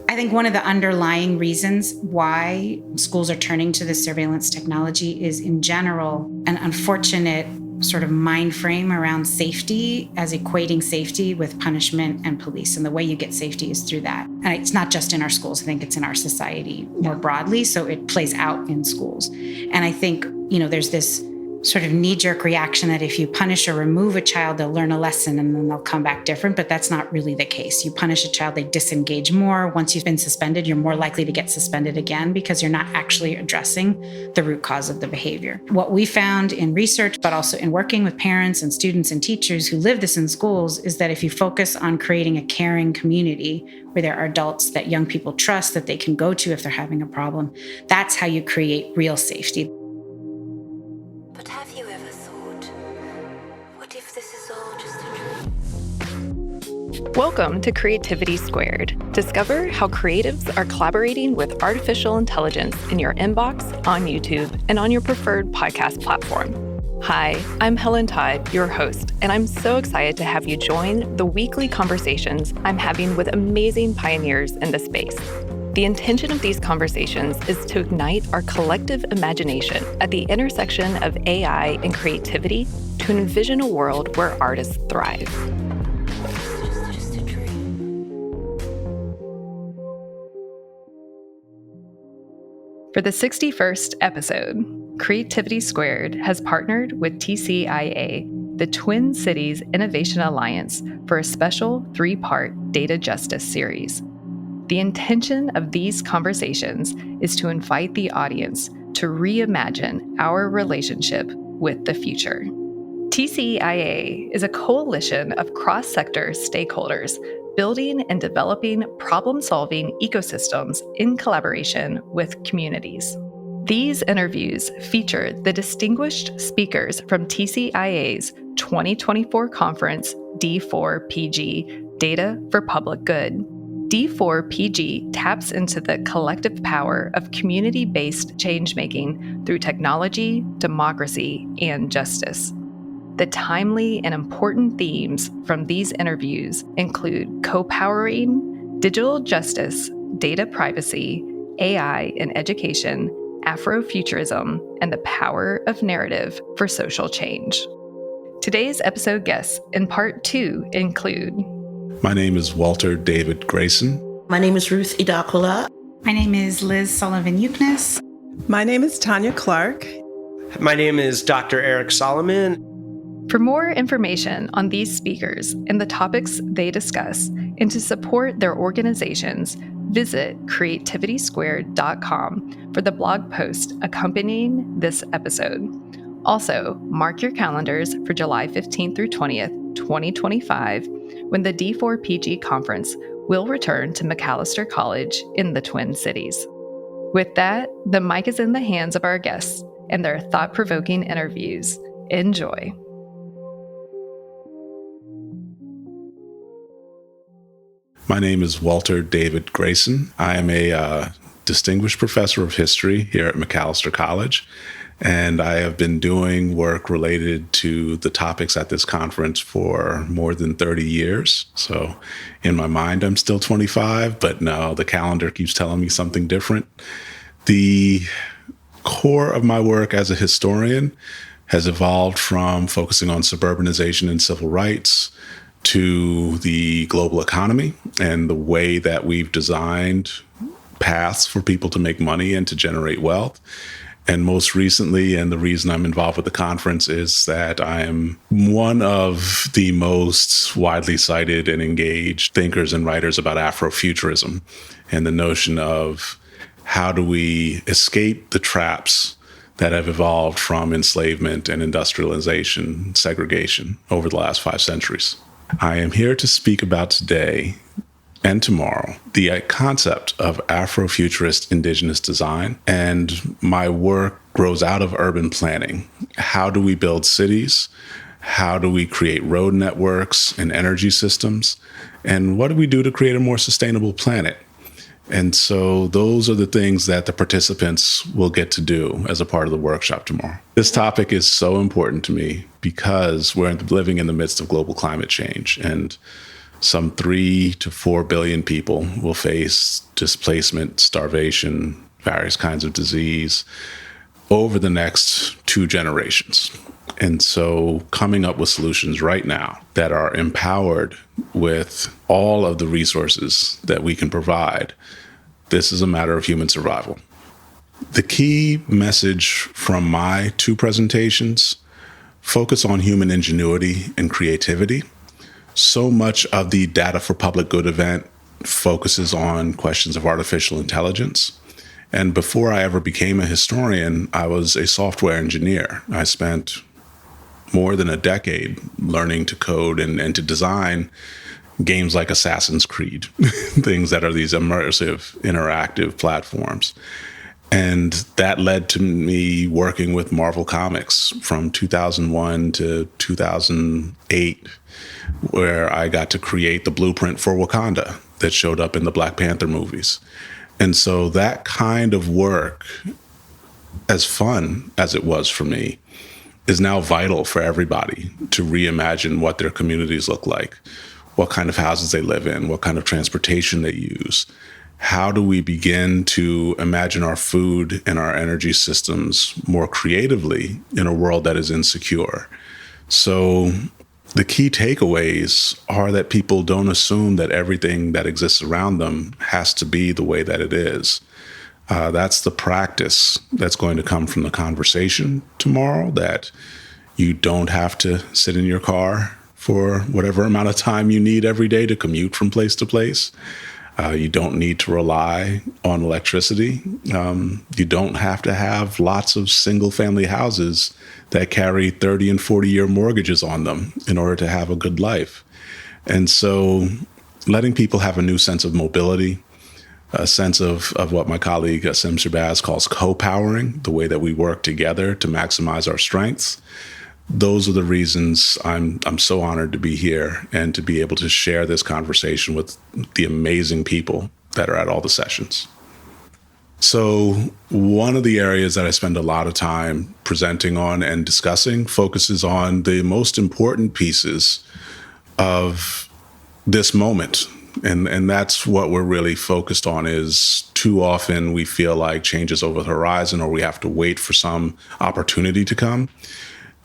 I think one of the underlying reasons why schools are turning to this surveillance technology is, in general, an unfortunate sort of mind frame around safety as equating safety with punishment and police. And the way you get safety is through that. And it's not just in our schools. I think it's in our society more broadly. So it plays out in schools. And I think, there's this sort of knee-jerk reaction that if you punish or remove a child, they'll learn a lesson and then they'll come back different. But that's not really the case. You punish a child, they disengage more. Once you've been suspended, you're more likely to get suspended again because you're not actually addressing the root cause of the behavior. What we found in research, but also in working with parents and students and teachers who live this in schools, is that if you focus on creating a caring community where there are adults that young people trust, that they can go to if they're having a problem, that's how you create real safety. But have you ever thought, what if this is all just a dream? Welcome to Creativity Squared. Discover how creatives are collaborating with artificial intelligence in your inbox, on YouTube, and on your preferred podcast platform. Hi, I'm Helen Todd, your host, and I'm so excited to have you join the weekly conversations I'm having with amazing pioneers in the space. The intention of these conversations is to ignite our collective imagination at the intersection of AI and creativity to envision a world where artists thrive. For the 61st episode, Creativity Squared has partnered with TCIA, the Twin Cities Innovation Alliance, for a special 3-part data justice series. The intention of these conversations is to invite the audience to reimagine our relationship with the future. TCIA is a coalition of cross-sector stakeholders building and developing problem-solving ecosystems in collaboration with communities. These interviews feature the distinguished speakers from TCIA's 2024 conference D4PG, Data for Public Good. D4PG taps into the collective power of community-based changemaking through technology, democracy, and justice. The timely and important themes from these interviews include co-powering, digital justice, data privacy, AI in education, Afrofuturism, and the power of narrative for social change. Today's episode guests in part 2 include: My name is Walter David Grayson. My name is Ruth Idakula. My name is Liz Sullivan-Yuknes. My name is Tanya Clark. My name is Dr. Eric Solomon. For more information on these speakers and the topics they discuss, and to support their organizations, visit creativitysquared.com for the blog post accompanying this episode. Also, mark your calendars for July 15th through 20th, 2025, when the D4PG conference will return to Macalester College in the Twin Cities. With that, the mic is in the hands of our guests and their thought-provoking interviews. Enjoy. My name is Walter David Grayson. I am a distinguished professor of history here at Macalester College, and I have been doing work related to the topics at this conference for more than 30 years. So in my mind, I'm still 25, but no, the calendar keeps telling me something different. The core of my work as a historian has evolved from focusing on suburbanization and civil rights to the global economy and the way that we've designed paths for people to make money and to generate wealth. And most recently, and the reason I'm involved with the conference, is that I am one of the most widely cited and engaged thinkers and writers about Afrofuturism and the notion of how do we escape the traps that have evolved from enslavement and industrialization, segregation over the last 5 centuries. I am here to speak about today and tomorrow the concept of Afrofuturist indigenous design, and my work grows out of urban planning. How do we build cities? How do we create road networks and energy systems? And what do we do to create a more sustainable planet? And so those are the things that the participants will get to do as a part of the workshop tomorrow. This topic is so important to me because we're living in the midst of global climate change. And some 3 to 4 billion people will face displacement, starvation, various kinds of disease over the next 2 generations. And so coming up with solutions right now that are empowered with all of the resources that we can provide, this is a matter of human survival. The key message from my 2 presentations focus on human ingenuity and creativity. So much of the Data for Public Good event focuses on questions of artificial intelligence. And before I ever became a historian, I was a software engineer. I spent more than a decade learning to code and to design games like Assassin's Creed, things that are these immersive, interactive platforms. And that led to me working with Marvel Comics from 2001 to 2008, where I got to create the blueprint for Wakanda that showed up in the Black Panther movies. And so that kind of work, as fun as it was for me, is now vital for everybody to reimagine what their communities look like, what kind of houses they live in, what kind of transportation they use. How do we begin to imagine our food and our energy systems more creatively in a world that is insecure? So the key takeaways are that people don't assume that everything that exists around them has to be the way that it is. That's the practice that's going to come from the conversation tomorrow, that you don't have to sit in your car for whatever amount of time you need every day to commute from place to place. You don't need to rely on electricity. You don't have to have lots of single-family houses that carry 30 and 40-year mortgages on them in order to have a good life. And so letting people have a new sense of mobility, a sense of what my colleague Sim Shabazz calls co-powering, the way that we work together to maximize our strengths. Those are the reasons I'm so honored to be here and to be able to share this conversation with the amazing people that are at all the sessions. So one of the areas that I spend a lot of time presenting on and discussing focuses on the most important pieces of this moment. And that's what we're really focused on. Is too often we feel like change is over the horizon, or we have to wait for some opportunity to come.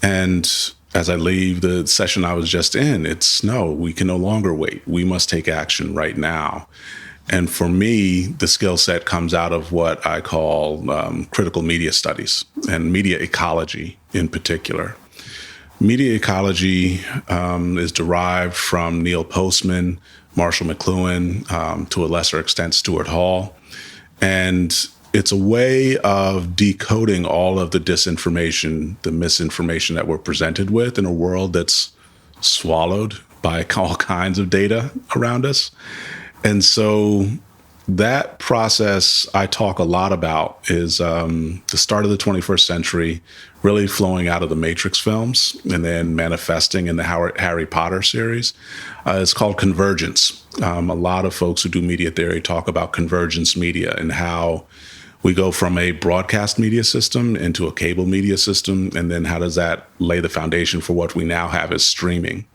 And as I leave the session I was just in, it's no, we can no longer wait. We must take action right now. And for me, the skill set comes out of what I call critical media studies and media ecology in particular. Media ecology is derived from Neil Postman, Marshall McLuhan, to a lesser extent, Stuart Hall. And it's a way of decoding all of the disinformation, the misinformation that we're presented with in a world that's swallowed by all kinds of data around us. And so that process I talk a lot about is the start of the 21st century, really flowing out of the Matrix films and then manifesting in the Harry Potter series. It's called convergence. A lot of folks who do media theory talk about convergence media and how we go from a broadcast media system into a cable media system, and then how does that lay the foundation for what we now have as streaming.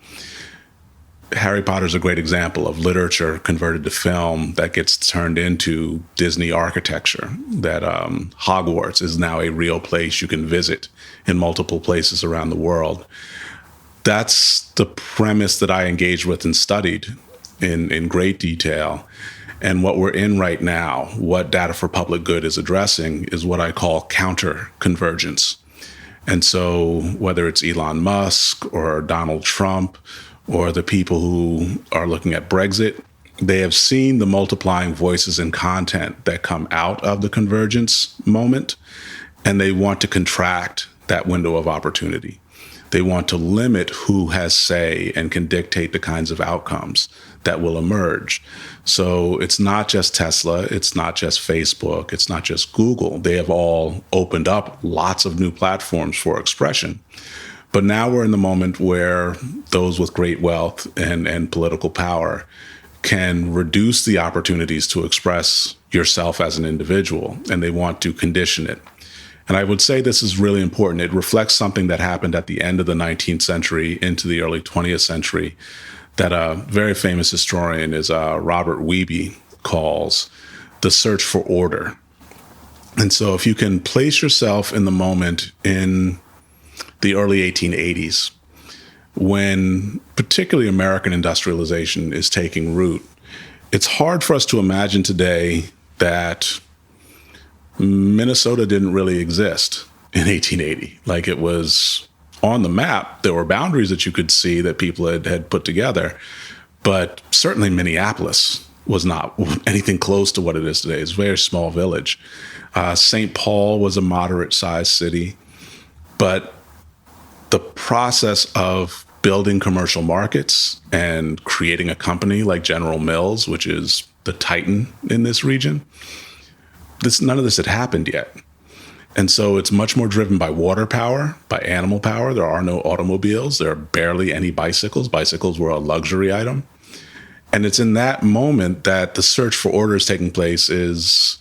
Harry Potter is a great example of literature converted to film that gets turned into Disney architecture, that Hogwarts is now a real place you can visit in multiple places around the world. That's the premise that I engaged with and studied in great detail. And what we're in right now, what Data for Public Good is addressing, is what I call counter-convergence. And so whether it's Elon Musk or Donald Trump or the people who are looking at Brexit, they have seen the multiplying voices and content that come out of the convergence moment, and they want to contract that window of opportunity. They want to limit who has say and can dictate the kinds of outcomes that will emerge. So it's not just Tesla, it's not just Facebook, it's not just Google. They have all opened up lots of new platforms for expression. But now we're in the moment where those with great wealth and political power can reduce the opportunities to express yourself as an individual, and they want to condition it. And I would say this is really important. It reflects something that happened at the end of the 19th century into the early 20th century that a very famous historian is Robert Wiebe calls the search for order. And so if you can place yourself in the moment in the early 1880s, when particularly American industrialization is taking root, it's hard for us to imagine today that Minnesota didn't really exist in 1880. Like, it was on the map. There were boundaries that you could see that people had put together, but certainly Minneapolis was not anything close to what it is today. It's a very small village. St. Paul was a moderate-sized city, but the process of building commercial markets and creating a company like General Mills, which is the titan in this region, none of this had happened yet. And so it's much more driven by water power, by animal power. There are no automobiles. There are barely any bicycles. Bicycles were a luxury item. And it's in that moment that the search for order is taking place. Is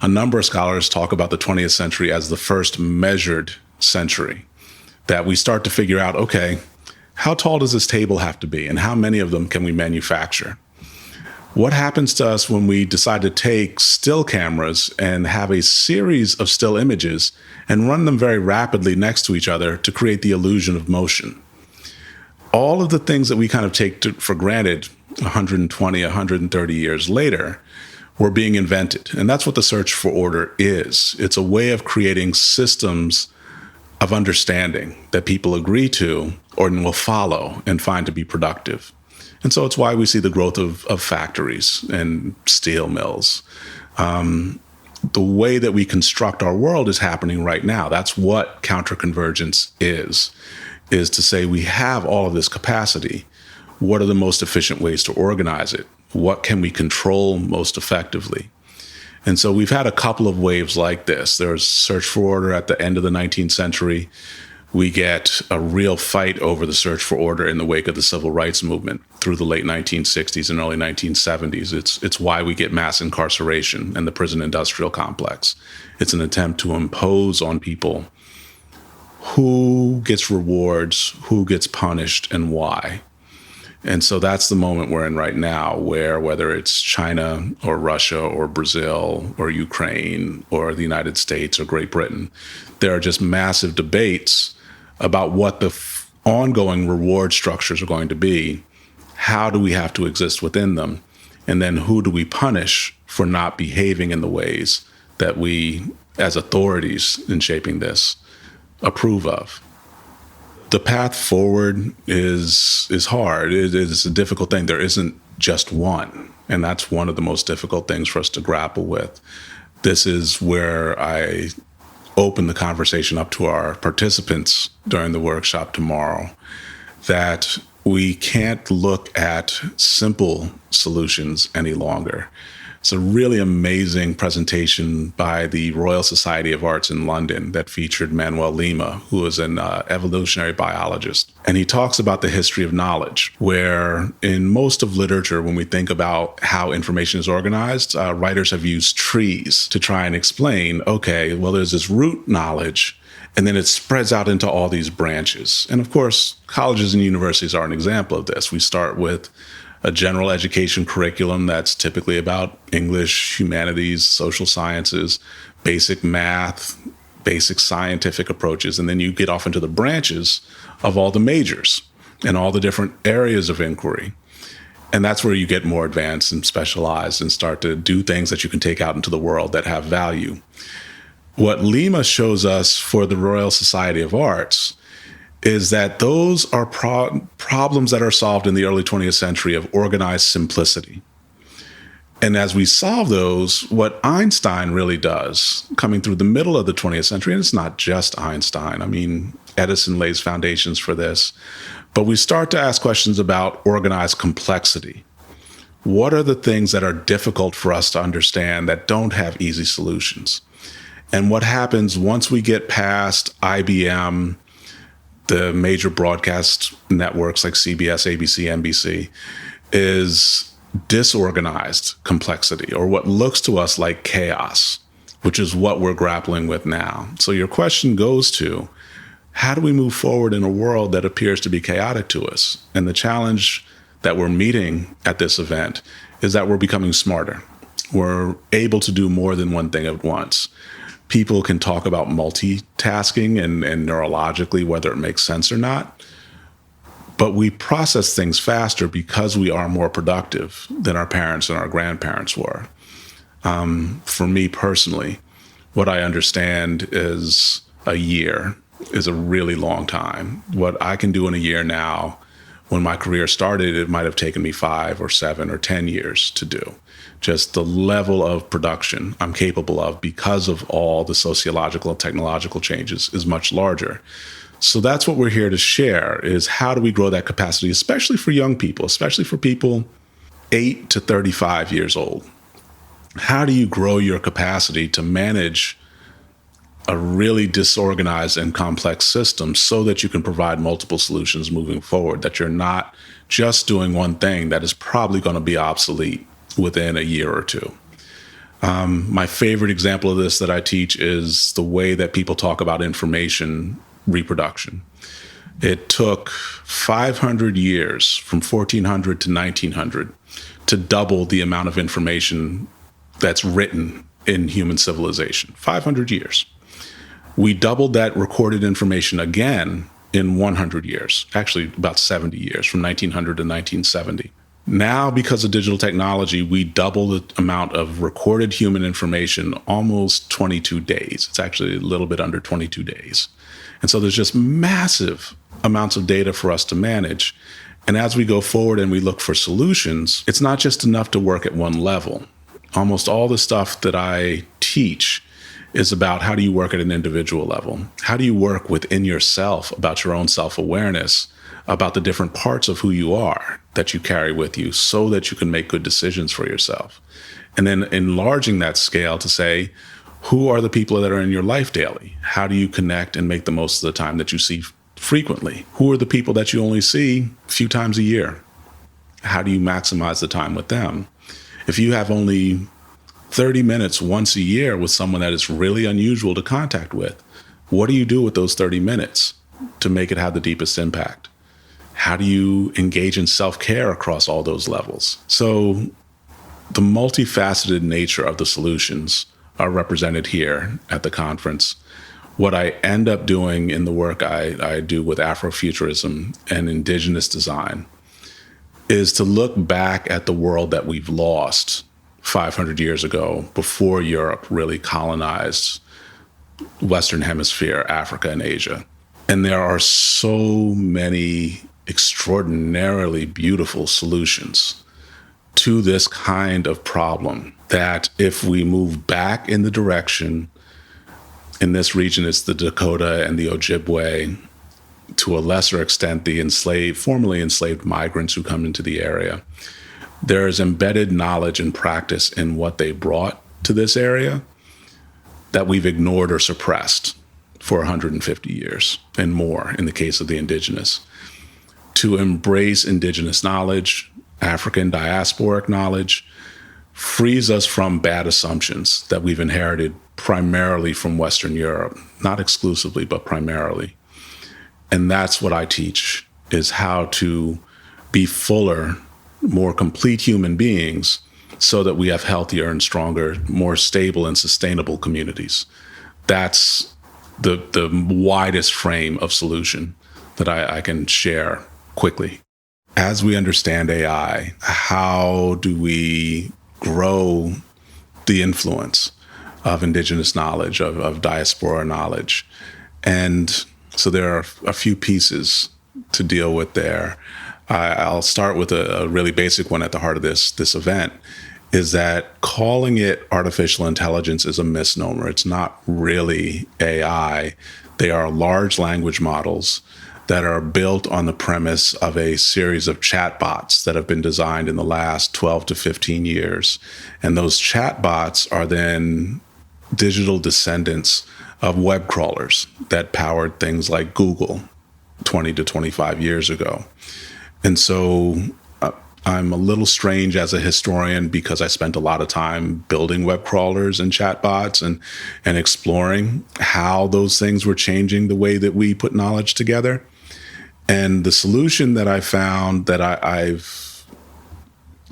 a number of scholars talk about the 20th century as the first measured century, that we start to figure out, okay, how tall does this table have to be and how many of them can we manufacture? What happens to us when we decide to take still cameras and have a series of still images and run them very rapidly next to each other to create the illusion of motion? All of the things that we kind of take for granted 120, 130 years later were being invented. And that's what the search for order is. It's a way of creating systems of understanding that people agree to or will follow and find to be productive. And so it's why we see the growth of factories and steel mills. The way that we construct our world is happening right now. That's what counterconvergence is to say we have all of this capacity. What are the most efficient ways to organize it? What can we control most effectively? And so we've had a couple of waves like this. There's search for order at the end of the 19th century. We get a real fight over the search for order in the wake of the civil rights movement through the late 1960s and early 1970s. It's why we get mass incarceration and the prison industrial complex. It's an attempt to impose on people who gets rewards, who gets punished, and why. And so that's the moment we're in right now, where whether it's China or Russia or Brazil or Ukraine or the United States or Great Britain, there are just massive debates about what the ongoing reward structures are going to be. How do we have to exist within them? And then who do we punish for not behaving in the ways that we, as authorities in shaping this, approve of? The path forward is hard. It is a difficult thing. There isn't just one. And that's one of the most difficult things for us to grapple with. This is where I open the conversation up to our participants during the workshop tomorrow, that we can't look at simple solutions any longer. It's a really amazing presentation by the Royal Society of Arts in London that featured Manuel Lima, who is an evolutionary biologist. And he talks about the history of knowledge, where in most of literature, when we think about how information is organized, writers have used trees to try and explain, okay, well, there's this root knowledge, and then it spreads out into all these branches. And of course, colleges and universities are an example of this. We start with a general education curriculum that's typically about English, humanities, social sciences, basic math, basic scientific approaches, and then you get off into the branches of all the majors and all the different areas of inquiry. And that's where you get more advanced and specialized and start to do things that you can take out into the world that have value. What Lima shows us for the Royal Society of Arts is that those are problems that are solved in the early 20th century of organized simplicity. And as we solve those, what Einstein really does, coming through the middle of the 20th century, and it's not just Einstein, I mean, Edison lays foundations for this, but we start to ask questions about organized complexity. What are the things that are difficult for us to understand that don't have easy solutions? And what happens once we get past IBM, the major broadcast networks like CBS, ABC, NBC, is disorganized complexity, or what looks to us like chaos, which is what we're grappling with now. So your question goes to, how do we move forward in a world that appears to be chaotic to us? And the challenge that we're meeting at this event is that we're becoming smarter. We're able to do more than one thing at once. People can talk about multitasking and neurologically whether it makes sense or not, but we process things faster because we are more productive than our parents and our grandparents were. For me personally, what I understand is a year is a really long time. What I can do in a year now, when my career started, it might have taken me 5 or 7 or 10 years to do. Just the level of production I'm capable of because of all the sociological and technological changes is much larger. So that's what we're here to share, is how do we grow that capacity, especially for young people, especially for people 8 to 35 years old. How do you grow your capacity to manage a really disorganized and complex system so that you can provide multiple solutions moving forward, that you're not just doing one thing that is probably going to be obsolete within a year or two. My favorite example of this that I teach is the way that people talk about information reproduction. It took 500 years, from 1400 to 1900, to double the amount of information that's written in human civilization. 500 years. We doubled that recorded information again in 100 years, actually about 70 years, from 1900 to 1970. Now, because of digital technology, we double the amount of recorded human information almost 22 days. It's actually a little bit under 22 days. And so there's just massive amounts of data for us to manage. And as we go forward and we look for solutions, it's not just enough to work at one level. Almost all the stuff that I teach is about how do you work at an individual level? How do you work within yourself about your own self-awareness, about the different parts of who you are that you carry with you so that you can make good decisions for yourself? And then enlarging that scale to say, who are the people that are in your life daily? How do you connect and make the most of the time that you see frequently? Who are the people that you only see a few times a year? How do you maximize the time with them? If you have only 30 minutes once a year with someone that is really unusual to contact with, what do you do with those 30 minutes to make it have the deepest impact? How do you engage in self-care across all those levels? So the multifaceted nature of the solutions are represented here at the conference. What I end up doing in the work I do with Afrofuturism and indigenous design is to look back at the world that we've lost 500 years ago, before Europe really colonized Western Hemisphere, Africa, and Asia. And there are so many extraordinarily beautiful solutions to this kind of problem that if we move back in the direction, in this region it's the Dakota and the Ojibwe, to a lesser extent the formerly enslaved migrants who come into the area, there is embedded knowledge and practice in what they brought to this area that we've ignored or suppressed for 150 years and more in the case of the indigenous. To embrace indigenous knowledge, African diasporic knowledge, frees us from bad assumptions that we've inherited primarily from Western Europe, not exclusively, but primarily. And that's what I teach, is how to be fuller, more complete human beings so that we have healthier and stronger, more stable and sustainable communities. That's the widest frame of solution that I can share quickly. As we understand AI, how do we grow the influence of indigenous knowledge, of diaspora knowledge? And so there are a few pieces to deal with there. I'll start with a really basic one at the heart of this event, is that calling it artificial intelligence is a misnomer. It's not really AI. They are large language models that are built on the premise of a series of chatbots that have been designed in the last 12 to 15 years. And those chatbots are then digital descendants of web crawlers that powered things like Google 20 to 25 years ago. And so I'm a little strange as a historian because I spent a lot of time building web crawlers and chatbots and exploring how those things were changing the way that we put knowledge together. And the solution that I found that I've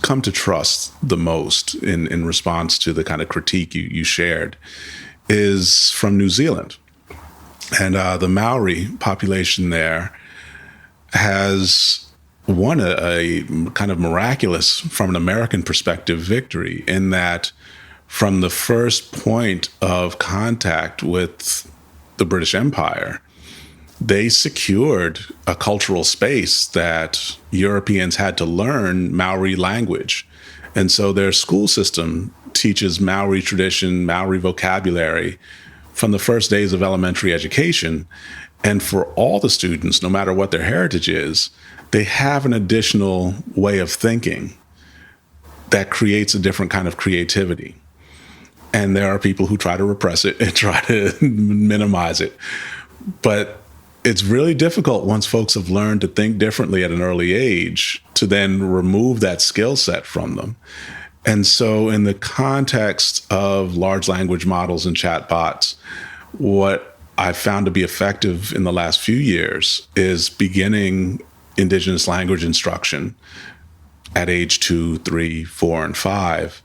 come to trust the most in response to the kind of critique you shared is from New Zealand. And the Maori population there has won a kind of miraculous, from an American perspective, victory in that from the first point of contact with the British Empire, they secured a cultural space that Europeans had to learn Maori language. And so their school system teaches Maori tradition, Maori vocabulary from the first days of elementary education. And for all the students, no matter what their heritage is, they have an additional way of thinking that creates a different kind of creativity. And there are people who try to repress it and try to minimize it. But it's really difficult once folks have learned to think differently at an early age to then remove that skill set from them. And so in the context of large language models and chatbots, what I've found to be effective in the last few years is beginning Indigenous language instruction at age 2, 3, 4, and 5,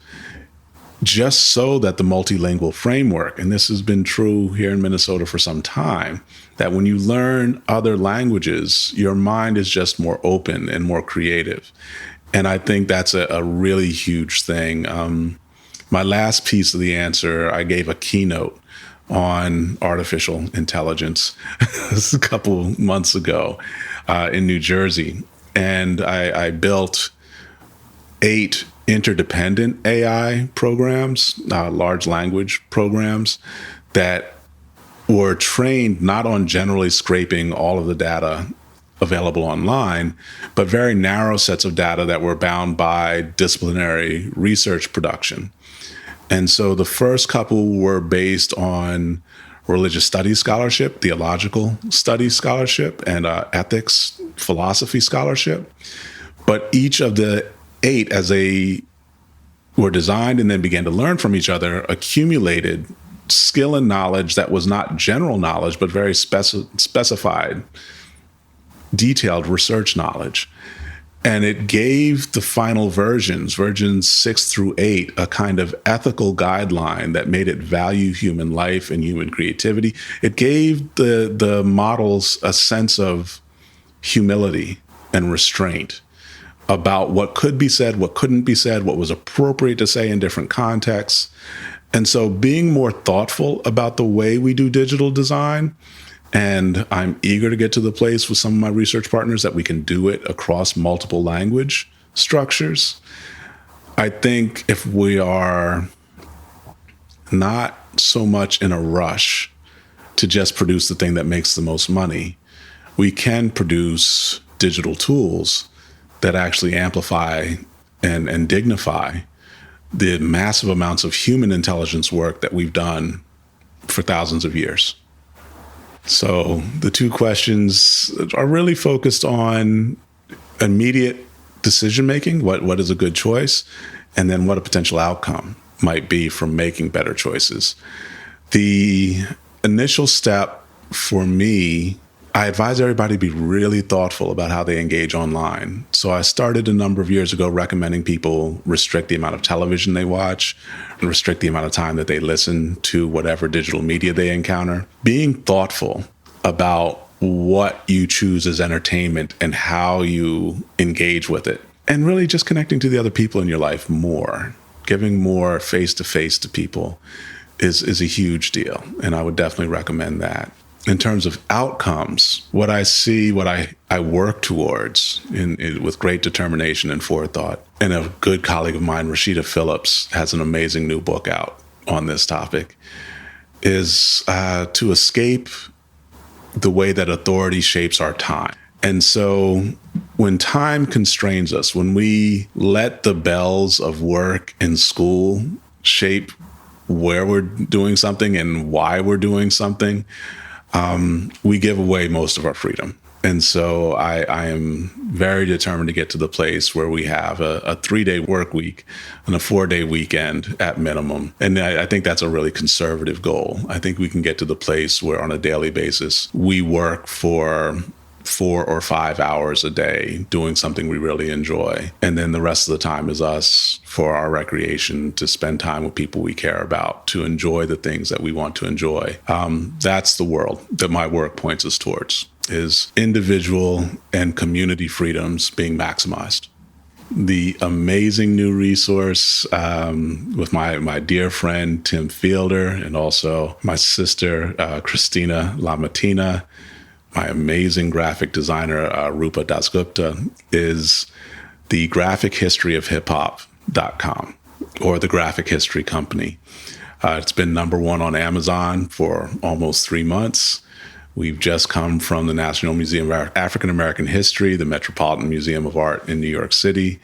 just so that the multilingual framework, and this has been true here in Minnesota for some time, that when you learn other languages, your mind is just more open and more creative. And I think that's a really huge thing. My last piece of the answer, I gave a keynote on artificial intelligence a couple months ago in New Jersey. And I built 8 interdependent AI programs, large language programs, that were trained not on generally scraping all of the data available online, but very narrow sets of data that were bound by disciplinary research production. And so the first couple were based on religious studies scholarship, theological studies scholarship, and ethics, philosophy scholarship. But each of the 8, as they were designed and then began to learn from each other, accumulated skill and knowledge that was not general knowledge, but very specified, detailed research knowledge. And it gave the final versions 6 through 8, a kind of ethical guideline that made it value human life and human creativity. It gave the models a sense of humility and restraint about what could be said, what couldn't be said, what was appropriate to say in different contexts. And so being more thoughtful about the way we do digital design, and I'm eager to get to the place with some of my research partners that we can do it across multiple language structures. I think if we are not so much in a rush to just produce the thing that makes the most money, we can produce digital tools that actually amplify and dignify the massive amounts of human intelligence work that we've done for thousands of years. So the 2 questions are really focused on immediate decision-making, what is a good choice, and then what a potential outcome might be from making better choices. The initial step for me, I advise everybody to be really thoughtful about how they engage online. So I started a number of years ago recommending people restrict the amount of television they watch and restrict the amount of time that they listen to whatever digital media they encounter. Being thoughtful about what you choose as entertainment and how you engage with it. And really just connecting to the other people in your life more, giving more face-to-face to people is a huge deal. And I would definitely recommend that. In terms of outcomes, what I see, what I work towards with great determination and forethought, and a good colleague of mine, Rashida Phillips, has an amazing new book out on this topic, is to escape the way that authority shapes our time. And so when time constrains us, when we let the bells of work and school shape where we're doing something and why we're doing something, we give away most of our freedom. And so I am very determined to get to the place where we have a 3-day work week and a 4-day weekend at minimum. And I think that's a really conservative goal. I think we can get to the place where on a daily basis, we work for 4 or 5 hours a day doing something we really enjoy. And then the rest of the time is us for our recreation, to spend time with people we care about, to enjoy the things that we want to enjoy. That's the world that my work points us towards, is individual and community freedoms being maximized. The amazing new resource with my dear friend Tim Fielder, and also my sister Christina Lamatina, my amazing graphic designer Rupa Dasgupta, is the graphichistoryofhiphop.com, or the Graphic History Company. It's been #1 on Amazon for almost 3 months. We've just come from the National Museum of African American History, the Metropolitan Museum of Art in New York City.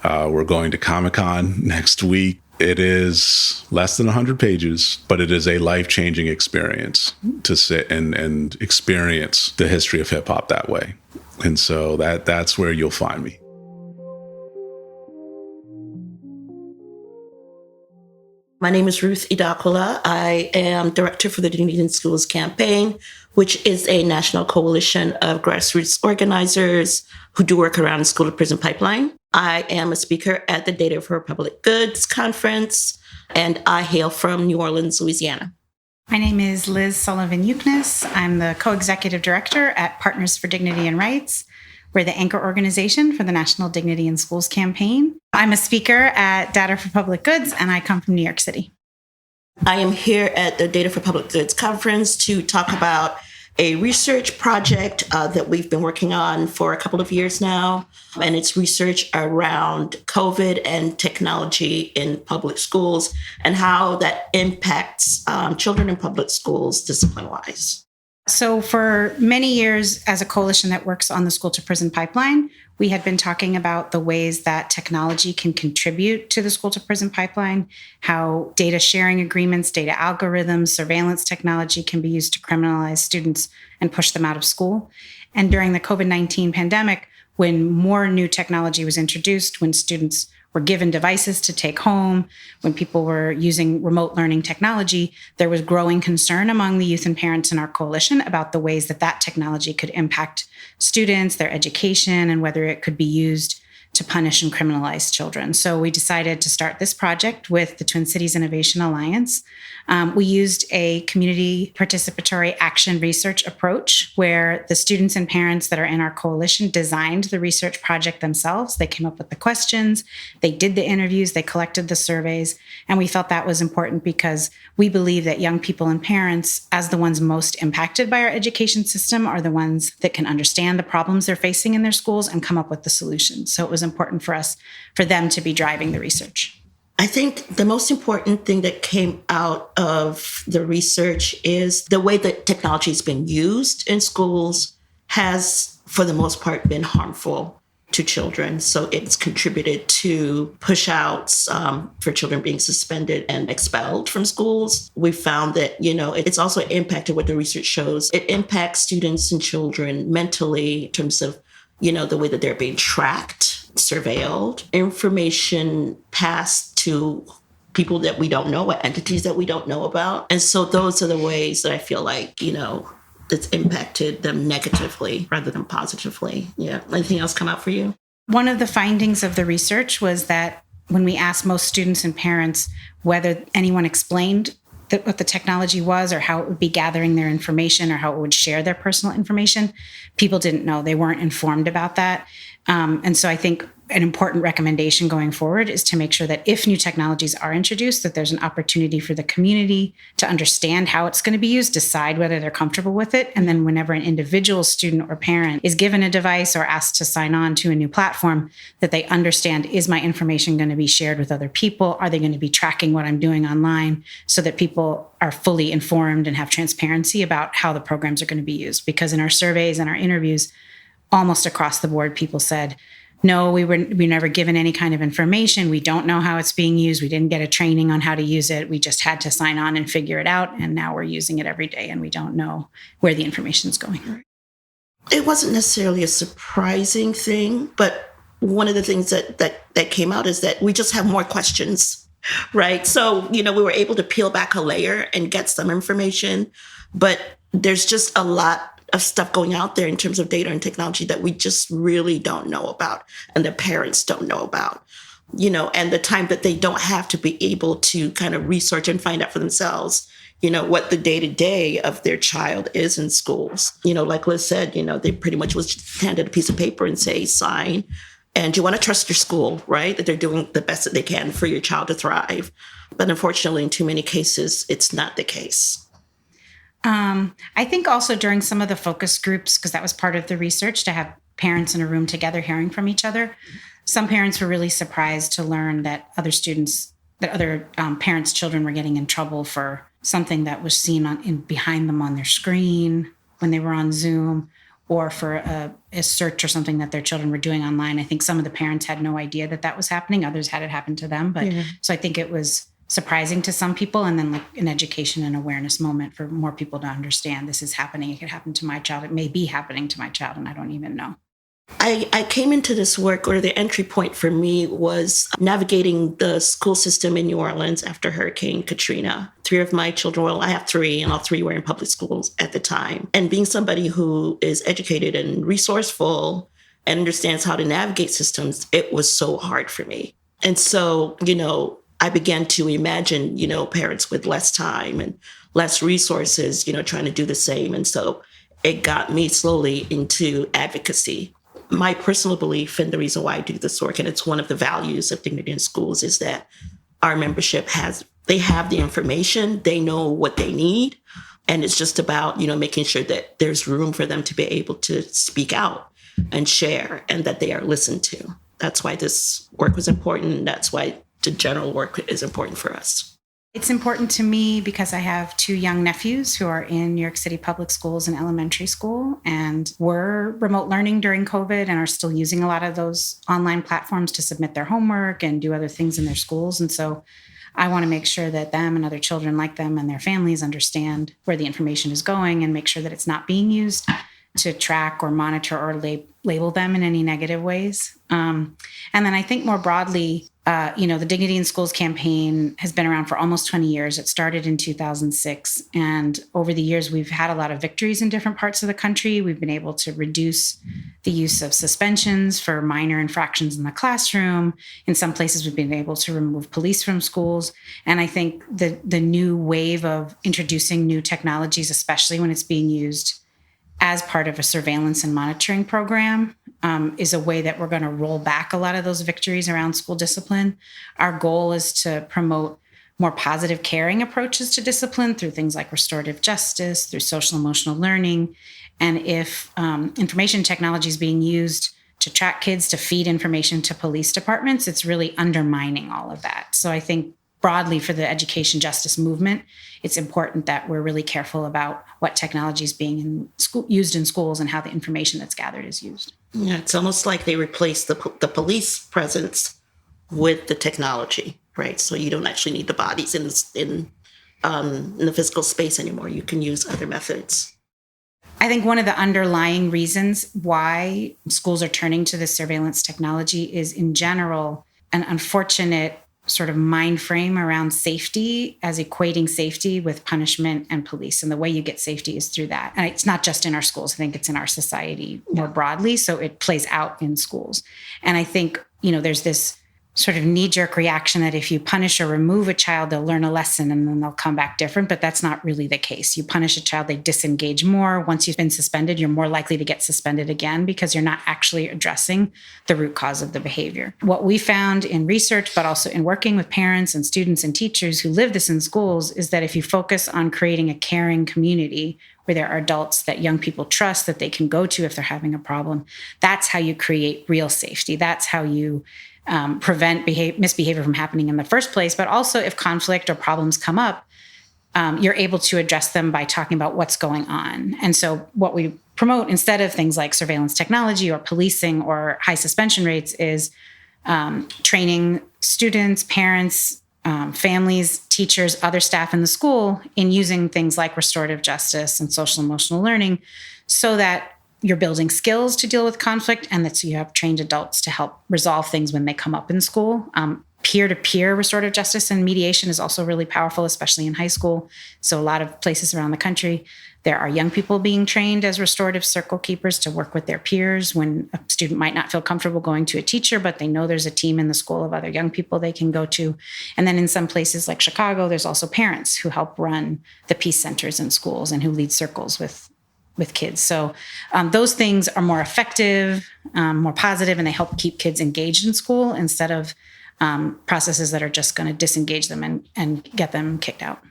We're going to Comic-Con next week. It is less than 100 pages, but it is a life-changing experience to sit and experience the history of hip-hop that way. And so that's where you'll find me. My name is Ruth Idakula. I am director for the Dignity in Schools campaign, which is a national coalition of grassroots organizers who do work around the school to prison pipeline. I am a speaker at the Data for Public Goods conference, and I hail from New Orleans, Louisiana. My name is Liz Sullivan-Yuknes. I'm the co-executive director at Partners for Dignity and Rights. We're the anchor organization for the National Dignity in Schools campaign. I'm a speaker at Data for Public Goods, and I come from New York City. I am here at the Data for Public Goods conference to talk about a research project that we've been working on for a couple of years now. And it's research around COVID and technology in public schools and how that impacts children in public schools discipline-wise. So for many years, as a coalition that works on the school to prison pipeline, we had been talking about the ways that technology can contribute to the school to prison pipeline, how data sharing agreements, data algorithms, surveillance technology can be used to criminalize students and push them out of school. And during the COVID-19 pandemic, when more new technology was introduced, when students were given devices to take home, when people were using remote learning technology, there was growing concern among the youth and parents in our coalition about the ways that that technology could impact students, their education, and whether it could be used to punish and criminalize children. So we decided to start this project with the Twin Cities Innovation Alliance. We used a community participatory action research approach where the students and parents that are in our coalition designed the research project themselves. They came up with the questions, they did the interviews, they collected the surveys, and we felt that was important because we believe that young people and parents, as the ones most impacted by our education system, are the ones that can understand the problems they're facing in their schools and come up with the solutions. So it was important for them to be driving the research. I think the most important thing that came out of the research is the way that technology has been used in schools has, for the most part, been harmful to children. So it's contributed to push-outs for children being suspended and expelled from schools. We found that, it's also impacted what the research shows. It impacts students and children mentally in terms of, the way that they're being tracked, surveilled, information passed to people that we don't know, entities that we don't know about. And so those are the ways that I feel like, it's impacted them negatively rather than positively. Yeah. Anything else come out for you? One of the findings of the research was that when we asked most students and parents whether anyone explained what the technology was or how it would be gathering their information or how it would share their personal information, people didn't know. They weren't informed about that. And so I think an important recommendation going forward is to make sure that if new technologies are introduced, that there's an opportunity for the community to understand how it's going to be used, decide whether they're comfortable with it. And then whenever an individual student or parent is given a device or asked to sign on to a new platform, that they understand, is my information going to be shared with other people? Are they going to be tracking what I'm doing online, so that people are fully informed and have transparency about how the programs are going to be used? Because in our surveys and our interviews, almost across the board, people said, no, we were never given any kind of information. We don't know how it's being used. We didn't get a training on how to use it. We just had to sign on and figure it out. And now we're using it every day and we don't know where the information is going. It wasn't necessarily a surprising thing, but one of the things that came out is that we just have more questions, right? So, we were able to peel back a layer and get some information, but there's just a lot of stuff going out there in terms of data and technology that we just really don't know about and the parents don't know about, and the time that they don't have to be able to kind of research and find out for themselves, what the day-to-day of their child is in schools. Like Liz said, they pretty much was handed a piece of paper and say, sign. And you want to trust your school, right? That they're doing the best that they can for your child to thrive. But unfortunately, in too many cases, it's not the case. I think also during some of the focus groups, because that was part of the research, to have parents in a room together hearing from each other, some parents were really surprised to learn that other parents' children were getting in trouble for something that was seen behind them on their screen when they were on Zoom, or for a search or something that their children were doing online. I think some of the parents had no idea that was happening. Others had it happen to them. But So I think it was surprising to some people, and then like an education and awareness moment for more people to understand this is happening. It could happen to my child. It may be happening to my child, and I don't even know. I came into this work, or the entry point for me was navigating the school system in New Orleans after Hurricane Katrina. 3 of my children, well, I have 3, and all 3 were in public schools at the time. And being somebody who is educated and resourceful and understands how to navigate systems, it was so hard for me. And so, I began to imagine, parents with less time and less resources, trying to do the same. And so it got me slowly into advocacy. My personal belief and the reason why I do this work, and it's one of the values of Dignity in Schools, is that our membership have the information, they know what they need. And it's just about, making sure that there's room for them to be able to speak out and share, and that they are listened to. That's why this work was important. That's why the general work is important for us. It's important to me because I have 2 young nephews who are in New York City public schools and elementary school, and were remote learning during COVID and are still using a lot of those online platforms to submit their homework and do other things in their schools. And so I want to make sure that them and other children like them and their families understand where the information is going, and make sure that it's not being used to track or monitor or label them in any negative ways. And then I think more broadly, the Dignity in Schools campaign has been around for almost 20 years. It started in 2006. And over the years, we've had a lot of victories in different parts of the country. We've been able to reduce the use of suspensions for minor infractions in the classroom. In some places, we've been able to remove police from schools. And I think the new wave of introducing new technologies, especially when it's being used as part of a surveillance and monitoring program, is a way that we're going to roll back a lot of those victories around school discipline. Our goal is to promote more positive caring approaches to discipline through things like restorative justice, through social emotional learning. And if information technology is being used to track kids, to feed information to police departments, it's really undermining all of that. So I think broadly for the education justice movement, it's important that we're really careful about what technology is being used in schools and how the information that's gathered is used. Yeah, it's almost like they replaced the police presence with the technology, right? So you don't actually need the bodies in the physical space anymore. You can use other methods. I think one of the underlying reasons why schools are turning to this surveillance technology is, in general, an unfortunate sort of mind frame around safety as equating safety with punishment and police. And the way you get safety is through that. And it's not just in our schools. I think it's in our society more broadly. So it plays out in schools. And I think, there's this sort of knee-jerk reaction that if you punish or remove a child, they'll learn a lesson and then they'll come back different. But that's not really the case. You punish a child, they disengage more. Once you've been suspended, you're more likely to get suspended again because you're not actually addressing the root cause of the behavior. What we found in research, but also in working with parents and students and teachers who live this in schools, is that if you focus on creating a caring community where there are adults that young people trust that they can go to if they're having a problem, that's how you create real safety. That's how you prevent misbehavior from happening in the first place. But also if conflict or problems come up, you're able to address them by talking about what's going on. And so what we promote, instead of things like surveillance technology or policing or high suspension rates, is training students, parents, families, teachers, other staff in the school in using things like restorative justice and social emotional learning, so that you're building skills to deal with conflict, and that so you have trained adults to help resolve things when they come up in school. peer-to-peer restorative justice and mediation is also really powerful, especially in high school. So a lot of places around the country, there are young people being trained as restorative circle keepers to work with their peers when a student might not feel comfortable going to a teacher, but they know there's a team in the school of other young people they can go to. And then in some places like Chicago, there's also parents who help run the peace centers in schools and who lead circles with kids. So those things are more effective, more positive, and they help keep kids engaged in school instead of processes that are just going to disengage them and get them kicked out.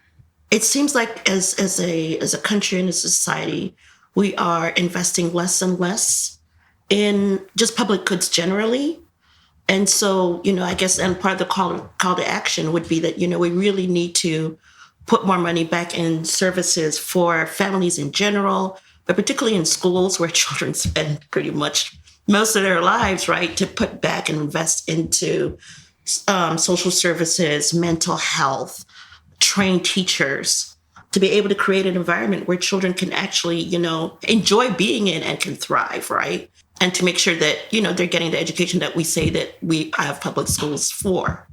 It seems like as a country and a society, we are investing less and less in just public goods generally. And so, I guess, and part of the call to action would be that, we really need to put more money back in services for families in general, but particularly in schools where children spend pretty much most of their lives, right, to put back and invest into social services, mental health, train teachers, to be able to create an environment where children can actually, enjoy being in and can thrive, right? And to make sure that, they're getting the education that we say that we have public schools for,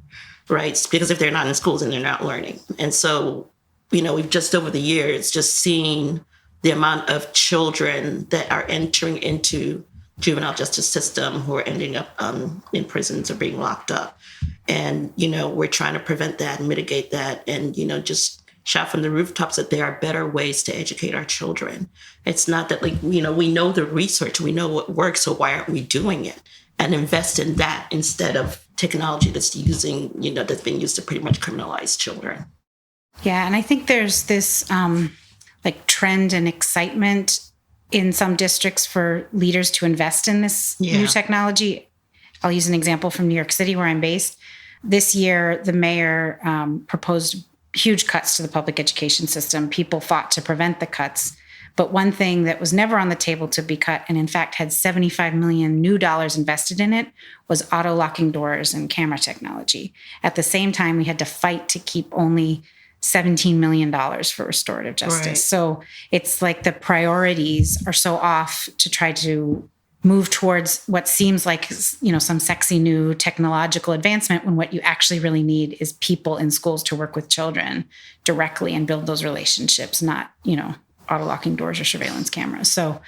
right? Because if they're not in schools, then they're not learning. And so, we've just over the years just seen the amount of children that are entering into juvenile justice system who are ending up in prisons or being locked up. And, we're trying to prevent that and mitigate that and, just shout from the rooftops that there are better ways to educate our children. It's not that we know the research, we know what works, so why aren't we doing it? And invest in that instead of technology that's that's being used to pretty much criminalize children. Yeah, and I think there's this trend and excitement in some districts for leaders to invest in this new technology. I'll use an example from New York City, where I'm based. This year, the mayor proposed huge cuts to the public education system. People fought to prevent the cuts. But one thing that was never on the table to be cut, and in fact had $75 million new dollars invested in it, was auto-locking doors and camera technology. At the same time, we had to fight to keep only $17 million for restorative justice. Right. So it's like the priorities are so off to try to move towards what seems like, some sexy new technological advancement when what you actually really need is people in schools to work with children directly and build those relationships, not, auto-locking doors or surveillance cameras. So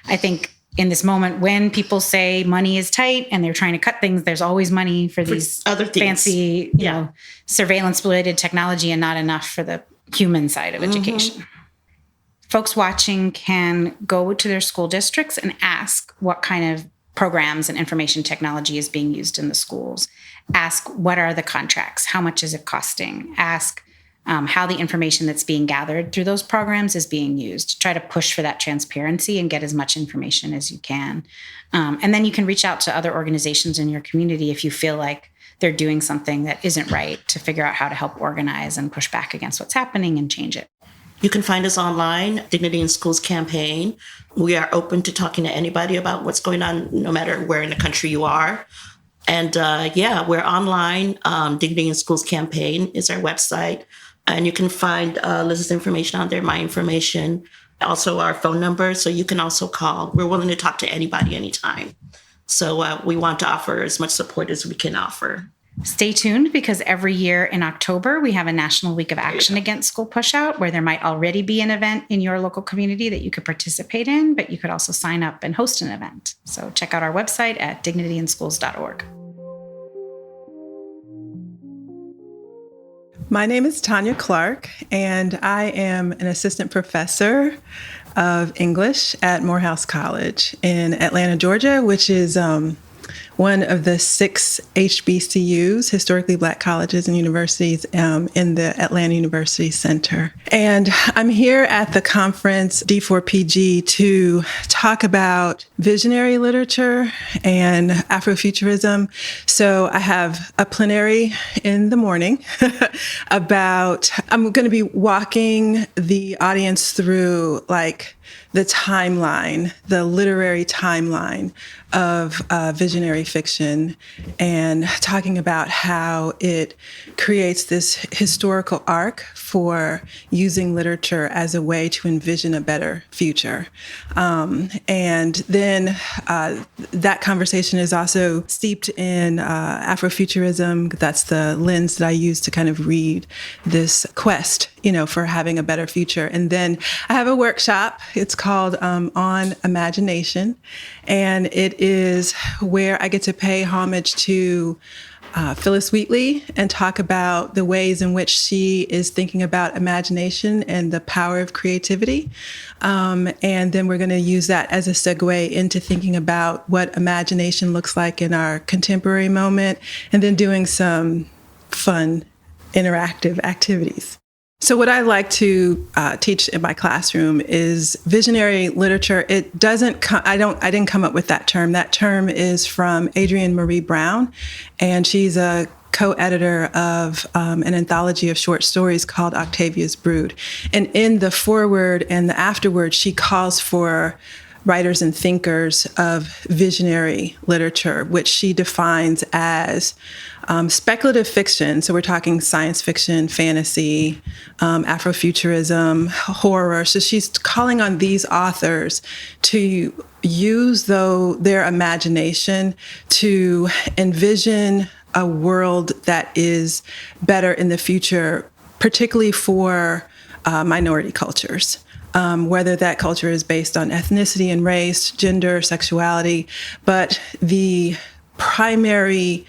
I think in this moment when people say money is tight and they're trying to cut things, there's always money for these other things. Fancy, surveillance-related technology and not enough for the human side of education. Folks watching can go to their school districts and ask what kind of programs and information technology is being used in the schools. Ask what are the contracts? How much is it costing? Ask how the information that's being gathered through those programs is being used. Try to push for that transparency and get as much information as you can. And then you can reach out to other organizations in your community if you feel like they're doing something that isn't right, to figure out how to help organize and push back against what's happening and change it. You can find us online, Dignity in Schools campaign. We are open to talking to anybody about what's going on, no matter where in the country you are. And we're online. Dignity in Schools campaign is our website. And you can find Liz's information on there, my information, also our phone number. So you can also call. We're willing to talk to anybody anytime. So we want to offer as much support as we can offer. Stay tuned, because every year in October, we have a National Week of Action Against School Pushout, where there might already be an event in your local community that you could participate in, but you could also sign up and host an event. So check out our website at dignityinschools.org. My name is Tanya Clark, and I am an assistant professor of English at Morehouse College in Atlanta, Georgia, which is one of the 6 HBCUs, historically Black colleges and universities, in the Atlanta University Center. And I'm here at the conference D4PG to talk about visionary literature and Afrofuturism. So I have a plenary in the morning I'm going to be walking the audience through the timeline, the literary timeline of visionary fiction, and talking about how it creates this historical arc for using literature as a way to envision a better future. And then that conversation is also steeped in Afrofuturism. That's the lens that I use to kind of read this quest, for having a better future. And then I have a workshop. It's called On Imagination. And it is where I get to pay homage to Phyllis Wheatley and talk about the ways in which she is thinking about imagination and the power of creativity. And then we're going to use that as a segue into thinking about what imagination looks like in our contemporary moment, and then doing some fun interactive activities. So what I like to teach in my classroom is visionary literature. It doesn't. I didn't come up with that term. That term is from Adrienne Marie Brown, and she's a co-editor of an anthology of short stories called Octavia's Brood. And in the foreword and the afterword, she calls for writers and thinkers of visionary literature, which she defines as speculative fiction. So we're talking science fiction, fantasy, Afrofuturism, horror. So she's calling on these authors to use their imagination to envision a world that is better in the future, particularly for minority cultures. Whether that culture is based on ethnicity and race, gender, sexuality, but the primary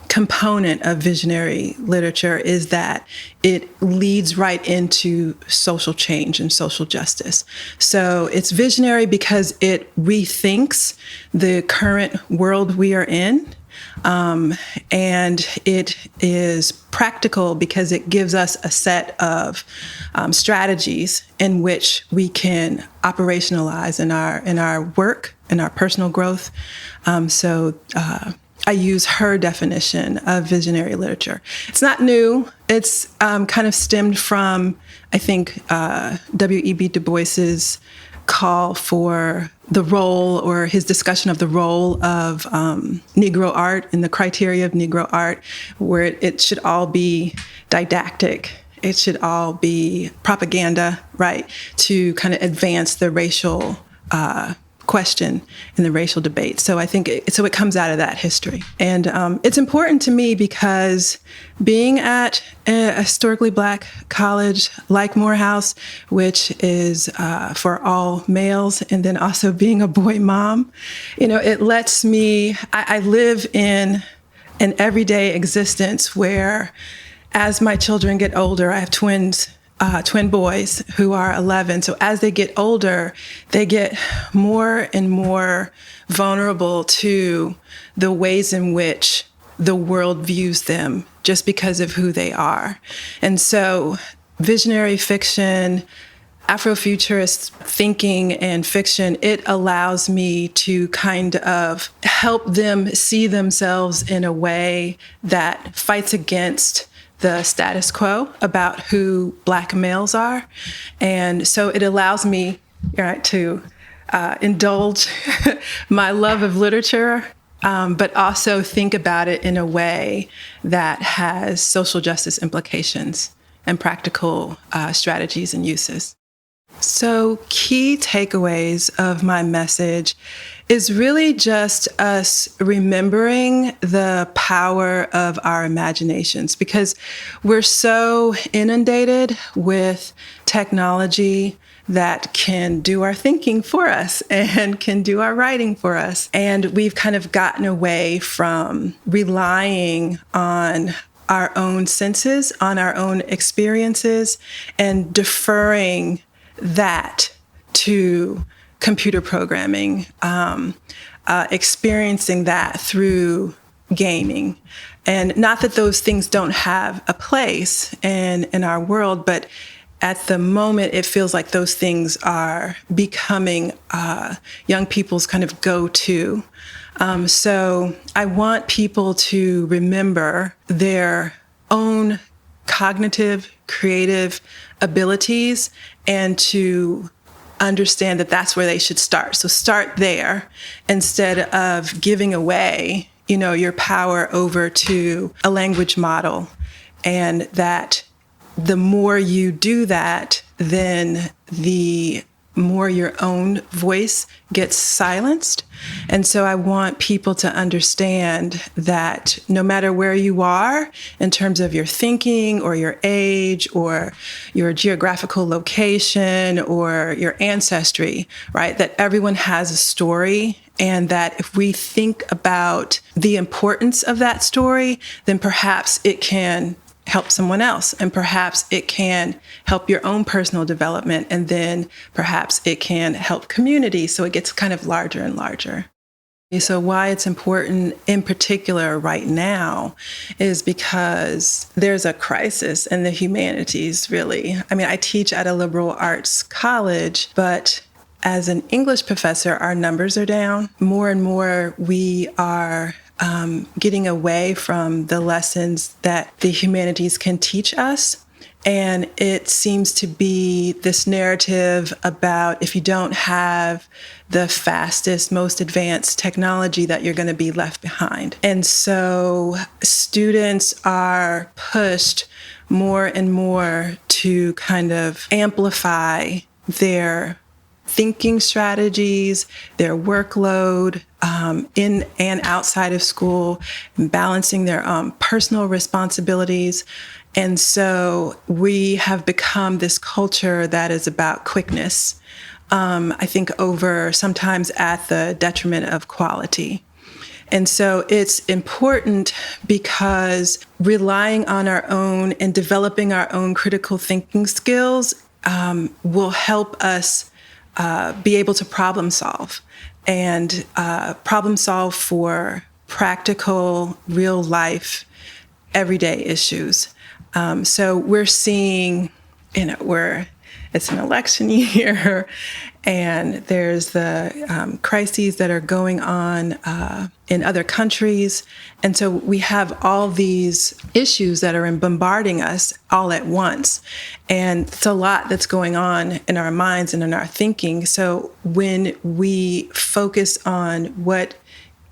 component of visionary literature is that it leads right into social change and social justice. So it's visionary because it rethinks the current world we are in. And it is practical because it gives us a set of strategies in which we can operationalize in our work, in our personal growth. So I use her definition of visionary literature. It's not new. It's kind of stemmed from, I think, W.E.B. Du Bois's call for the role, or his discussion of the role of Negro art and the criteria of Negro art, where it should all be didactic. It should all be propaganda, right, to kind of advance the racial question in the racial debate. So I think it comes out of that history. And it's important to me because being at a historically Black college like Morehouse, which is for all males, and then also being a boy mom, it lets me, I live in an everyday existence where as my children get older, I have twin boys who are 11. So as they get older, they get more and more vulnerable to the ways in which the world views them just because of who they are. And so visionary fiction, Afrofuturist thinking and fiction, it allows me to kind of help them see themselves in a way that fights against the status quo about who Black males are. And so it allows me to indulge my love of literature, but also think about it in a way that has social justice implications and practical strategies and uses. So key takeaways of my message is really just us remembering the power of our imaginations, because we're so inundated with technology that can do our thinking for us and can do our writing for us. And we've kind of gotten away from relying on our own senses, on our own experiences, and deferring that to computer programming, experiencing that through gaming. And not that those things don't have a place in our world, but at the moment, it feels like those things are becoming young people's kind of go-to. So I want people to remember their own cognitive, creative abilities and to understand that that's where they should start. So start there instead of giving away, your power over to a language model, and that the more you do that, then the more your own voice gets silenced. And so I want people to understand that no matter where you are in terms of your thinking or your age or your geographical location or your ancestry, right, that everyone has a story, and that if we think about the importance of that story, then perhaps it can help someone else, and perhaps it can help your own personal development, and then perhaps it can help community. So it gets kind of larger and larger. So why it's important in particular right now is because there's a crisis in the humanities, really. I mean, I teach at a liberal arts college, but as an English professor, our numbers are down. More and more, we are getting away from the lessons that the humanities can teach us. And it seems to be this narrative about if you don't have the fastest, most advanced technology, that you're going to be left behind. And so students are pushed more and more to kind of amplify their thinking strategies, their workload in and outside of school, balancing their personal responsibilities. And so we have become this culture that is about quickness, I think sometimes at the detriment of quality. And so it's important because relying on our own and developing our own critical thinking skills will help us be able to problem solve for practical, real life, everyday issues. So we're seeing, it's an election year, and there's the crises that are going on in other countries. And so we have all these issues that are bombarding us all at once. And it's a lot that's going on in our minds and in our thinking. So when we focus on what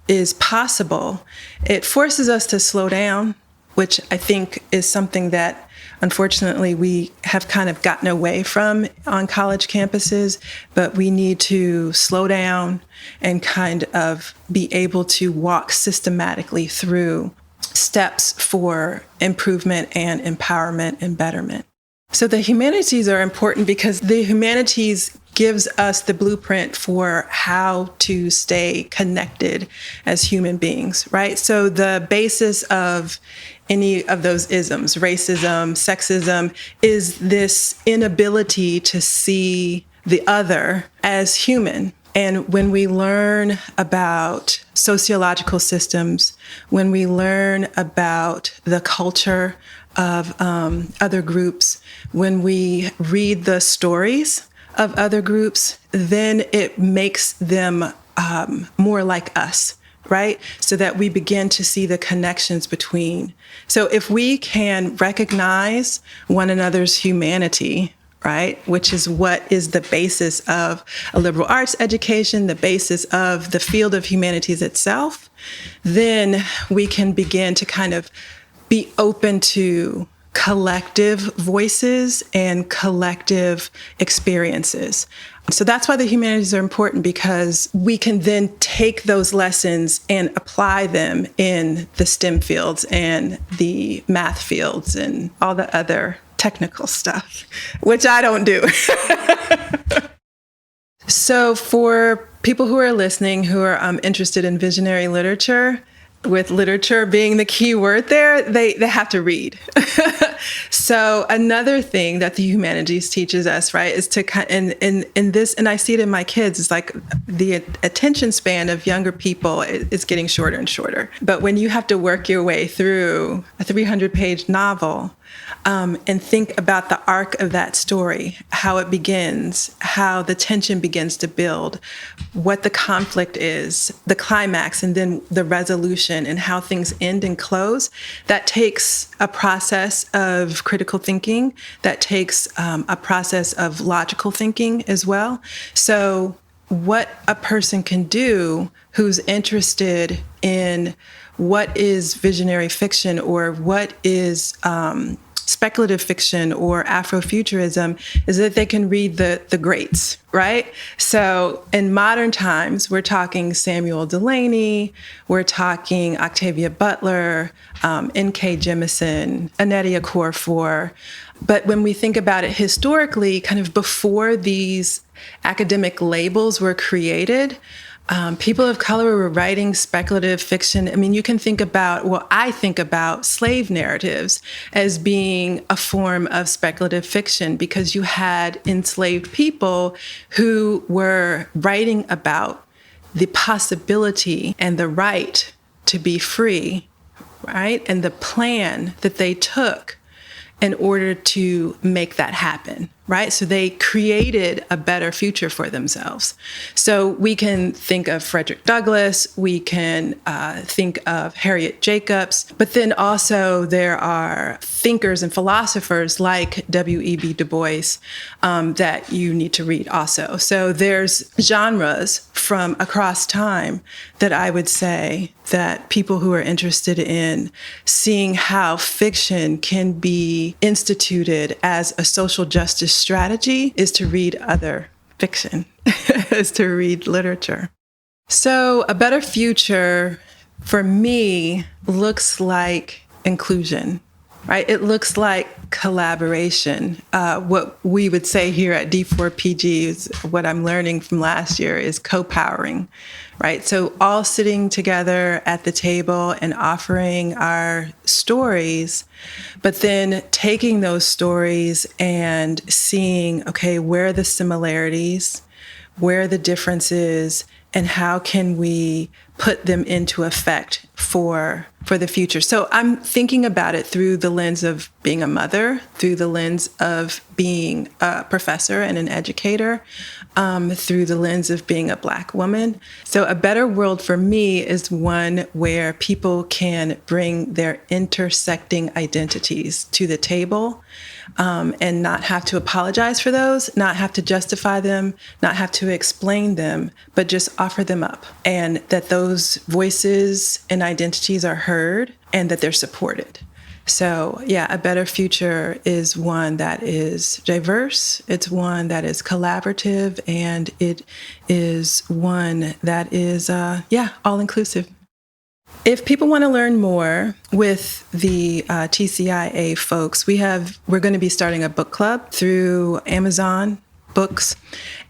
is possible, it forces us to slow down, which I think is something that unfortunately we have kind of gotten away from on college campuses, but we need to slow down and kind of be able to walk systematically through steps for improvement and empowerment and betterment. So the humanities are important because the humanities gives us the blueprint for how to stay connected as human beings, right? So the basis of any of those isms, racism, sexism, is this inability to see the other as human. And when we learn about sociological systems, when we learn about the culture of other groups, when we read the stories of other groups, then it makes them more like us, right? So that we begin to see the connections between. So if we can recognize one another's humanity, right, which is what is the basis of a liberal arts education, the basis of the field of humanities itself, then we can begin to kind of be open to collective voices and collective experiences. So that's why the humanities are important, because we can then take those lessons and apply them in the STEM fields and the math fields and all the other technical stuff, which I don't do. So for people who are listening who are interested in visionary literature, with literature being the key word there, they have to read. So another thing that the humanities teaches us, right, is to in this, and I see it in my kids, is like the attention span of younger people is getting shorter and shorter. But when you have to work your way through a 300-page novel, and think about the arc of that story, how it begins, how the tension begins to build, what the conflict is, the climax, and then the resolution, and how things end and close, that takes a process of critical thinking, that takes a process of logical thinking as well. So what a person can do who's interested in what is visionary fiction, or what is speculative fiction or Afrofuturism is that they can read the greats, right? So in modern times, we're talking Samuel Delany, we're talking Octavia Butler, N.K. Jemisin, Annette Okorafor. But when we think about it historically, kind of before these academic labels were created, people of color were writing speculative fiction. I mean, you can think about, well, I think about slave narratives as being a form of speculative fiction because you had enslaved people who were writing about the possibility and the right to be free, right? And the plan that they took in order to make that happen, right? So they created a better future for themselves. So we can think of Frederick Douglass, we can think of Harriet Jacobs, but then also there are thinkers and philosophers like W.E.B. Du Bois that you need to read also. So there's genres from across time that I would say that people who are interested in seeing how fiction can be instituted as a social justice strategy is to read other fiction, is to read literature. So a better future for me looks like inclusion, right? It looks like collaboration. What we would say here at D4PG is what I'm learning from last year is co-powering, right? So all sitting together at the table and offering our stories, but then taking those stories and seeing, okay, where are the similarities, where are the differences, and how can we put them into effect for the future. So I'm thinking about it through the lens of being a mother, through the lens of being a professor and an educator, through the lens of being a Black woman. So a better world for me is one where people can bring their intersecting identities to the table and not have to apologize for those, not have to justify them, not have to explain them, but just offer them up. And that those voices and identities are heard and that they're supported. So yeah, a better future is one that is diverse, it's one that is collaborative, and it is one that is, all-inclusive. If people want to learn more with the TCIA folks, we're going to be starting a book club through Amazon Books.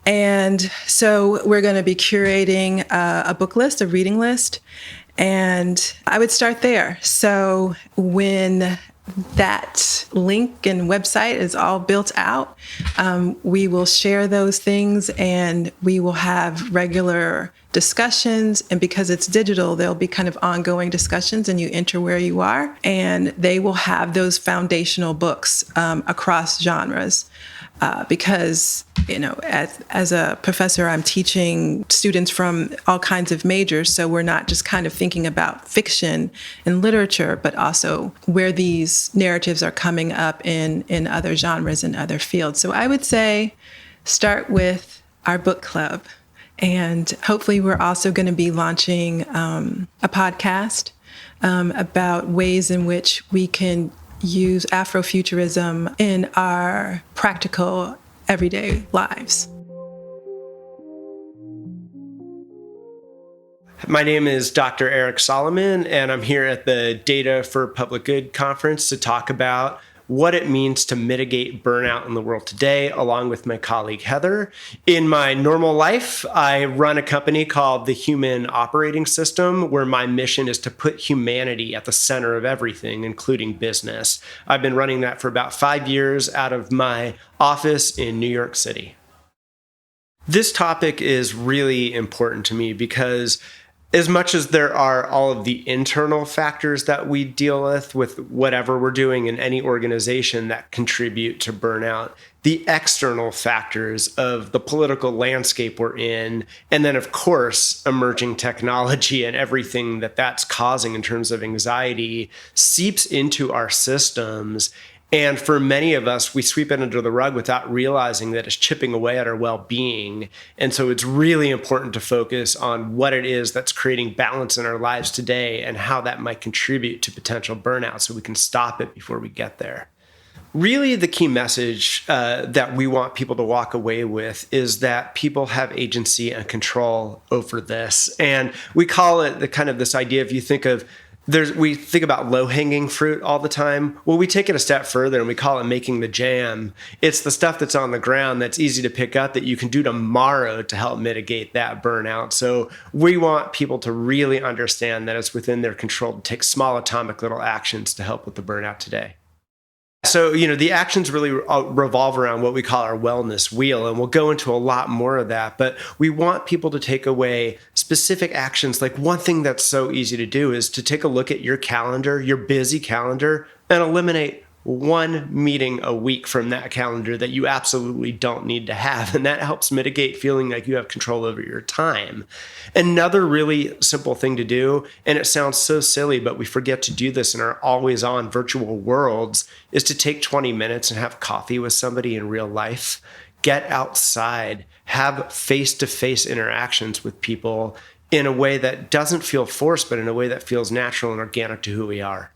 And so we're going to be curating a book list, a reading list, and I would start there. So when that link and website is all built out, we will share those things and we will have regular discussions. And because it's digital, there'll be kind of ongoing discussions and you enter where you are. And they will have those foundational books across genres. Because, as a professor, I'm teaching students from all kinds of majors. So we're not just kind of thinking about fiction and literature, but also where these narratives are coming up in other genres and other fields. So I would say start with our book club. And hopefully we're also going to be launching a podcast about ways in which we can use Afrofuturism in our practical, everyday lives. My name is Dr. Eric Solomon, and I'm here at the Data for Public Good conference to talk about what it means to mitigate burnout in the world today, along with my colleague Heather. In my normal life, I run a company called the Human Operating System, where my mission is to put humanity at the center of everything, including business. I've been running that for about 5 years out of my office in New York City. This topic is really important to me because as much as there are all of the internal factors that we deal with whatever we're doing in any organization that contribute to burnout, the external factors of the political landscape we're in, and then, of course, emerging technology and everything that's causing in terms of anxiety seeps into our systems. And for many of us, we sweep it under the rug without realizing that it's chipping away at our well-being. And so it's really important to focus on what it is that's creating balance in our lives today and how that might contribute to potential burnout so we can stop it before we get there. really the key message that we want people to walk away with is that people have agency and control over this. And we call it the kind of this idea, if you think of we think about low-hanging fruit all the time. Well, we take it a step further and we call it making the jam. It's the stuff that's on the ground that's easy to pick up that you can do tomorrow to help mitigate that burnout. So we want people to really understand that it's within their control to take small atomic little actions to help with the burnout today. So, the actions really revolve around what we call our wellness wheel, and we'll go into a lot more of that. But we want people to take away specific actions. Like one thing that's so easy to do is to take a look at your calendar, your busy calendar, and eliminate one meeting a week from that calendar that you absolutely don't need to have. And that helps mitigate feeling like you have control over your time. Another really simple thing to do, and it sounds so silly, but we forget to do this in our always on virtual worlds, is to take 20 minutes and have coffee with somebody in real life. Get outside, have face-to-face interactions with people in a way that doesn't feel forced, but in a way that feels natural and organic to who we are.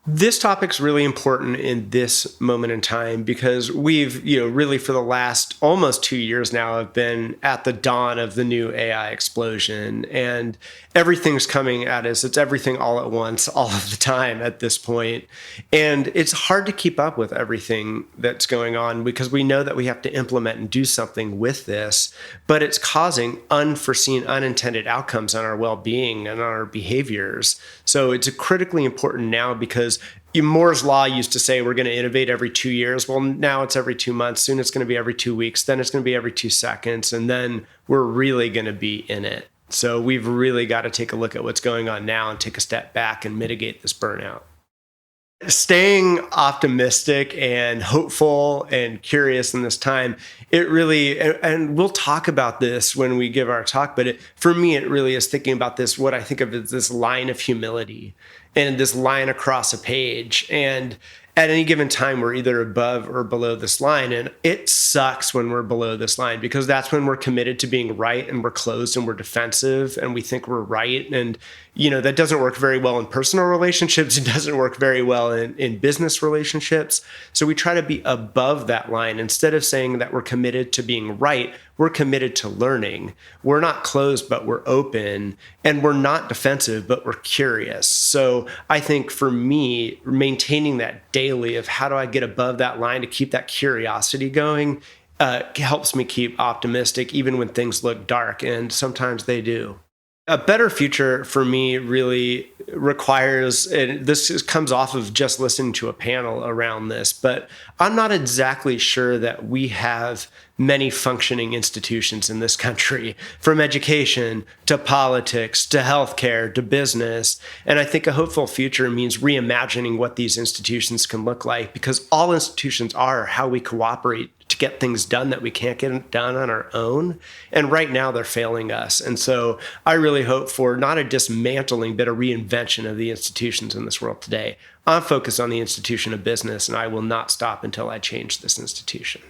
This topic's really important in this moment in time because we've, really for the last almost 2 years now have been at the dawn of the new AI explosion, and everything's coming at us. It's everything all at once, all of the time at this point. And it's hard to keep up with everything that's going on because we know that we have to implement and do something with this, but it's causing unforeseen, unintended outcomes on our well-being and on our behaviors. So it's critically important now because Moore's Law used to say we're going to innovate every 2 years. Well, now it's every 2 months. Soon it's going to be every 2 weeks. Then it's going to be every 2 seconds. And then we're really going to be in it. So we've really got to take a look at what's going on now and take a step back and mitigate this burnout. Staying optimistic and hopeful and curious in this time, it really, and we'll talk about this when we give our talk, but for me, it really is thinking about this, what I think of as this line of humility and this line across a page. And at any given time, we're either above or below this line. And it sucks when we're below this line because that's when we're committed to being right and we're closed and we're defensive and we think we're right. And, that doesn't work very well in personal relationships. It doesn't work very well in business relationships. So we try to be above that line. Instead of saying that we're committed to being right, we're committed to learning. We're not closed, but we're open. And we're not defensive, but we're curious. So I think for me, maintaining that daily of how do I get above that line to keep that curiosity going helps me keep optimistic even when things look dark. And sometimes they do. A better future for me really requires, and this comes off of just listening to a panel around this, but I'm not exactly sure that we have many functioning institutions in this country, from education to politics to healthcare to business. And I think a hopeful future means reimagining what these institutions can look like, because all institutions are how we cooperate to get things done that we can't get done on our own. And right now they're failing us. And so I really hope for not a dismantling, but a reinvention of the institutions in this world today. I'm focused on the institution of business, and I will not stop until I change this institution.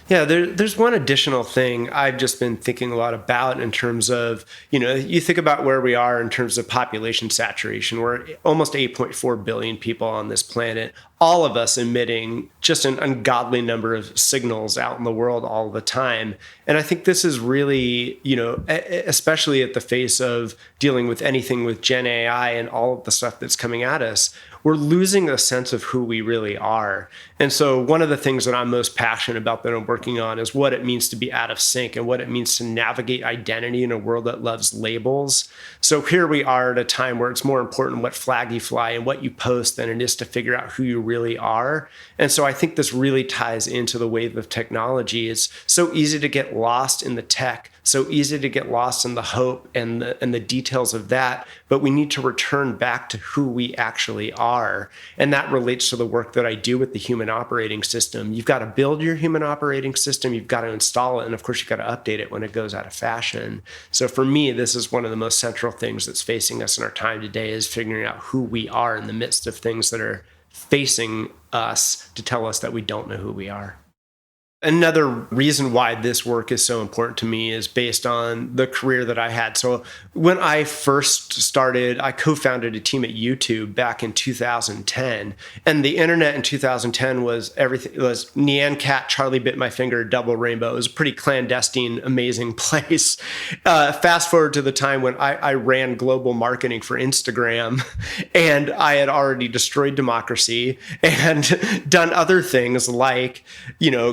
Yeah, there's one additional thing I've just been thinking a lot about in terms of, you think about where we are in terms of population saturation. We're almost 8.4 billion people on this planet, all of us emitting just an ungodly number of signals out in the world all the time. And I think this is really, especially at the face of dealing with anything with Gen AI and all of the stuff that's coming at us, we're losing a sense of who we really are. And so one of the things that I'm most passionate about that I'm working on is what it means to be out of sync and what it means to navigate identity in a world that loves labels. So here we are at a time where it's more important what flag you fly and what you post than it is to figure out who you really are. And so I think this really ties into the wave of technology. It's so easy to get lost in the tech, so easy to get lost in the hope and the details of that, but we need to return back to who we actually are. And that relates to the work that I do with the human operating system. You've got to build your human operating system, you've got to install it, and of course you've got to update it when it goes out of fashion. So for me, this is one of the most central things that's facing us in our time today, is figuring out who we are in the midst of things that are facing us to tell us that we don't know who we are. Another reason why this work is so important to me is based on the career that I had. So when I first started, I co-founded a team at YouTube back in 2010. And the internet in 2010 was everything. It was Nyan Cat, Charlie Bit My Finger, Double Rainbow. It was a pretty clandestine, amazing place. Fast forward to the time when I ran global marketing for Instagram, and I had already destroyed democracy and done other things like,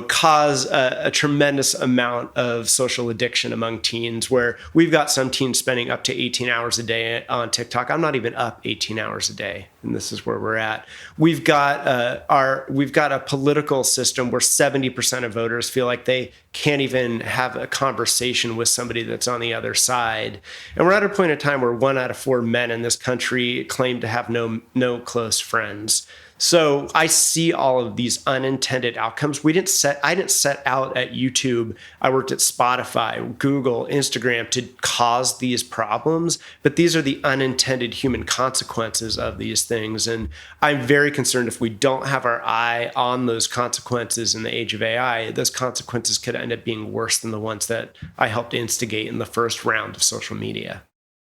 cause a tremendous amount of social addiction among teens, where we've got some teens spending up to 18 hours a day on TikTok. I'm not even up 18 hours a day, and this is where we're at. We've got a political system where 70% of voters feel like they can't even have a conversation with somebody that's on the other side. And we're at a point in time where 1 out of 4 men in this country claim to have no close friends. So I see all of these unintended outcomes. I didn't set out at YouTube. I worked at Spotify, Google, Instagram to cause these problems, but these are the unintended human consequences of these things. And I'm very concerned if we don't have our eye on those consequences in the age of AI, those consequences could end up being worse than the ones that I helped instigate in the first round of social media.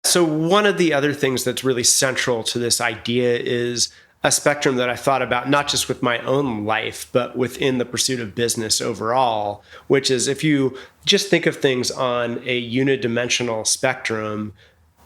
So one of the other things that's really central to this idea is a spectrum that I thought about, not just with my own life, but within the pursuit of business overall, which is if you just think of things on a unidimensional spectrum,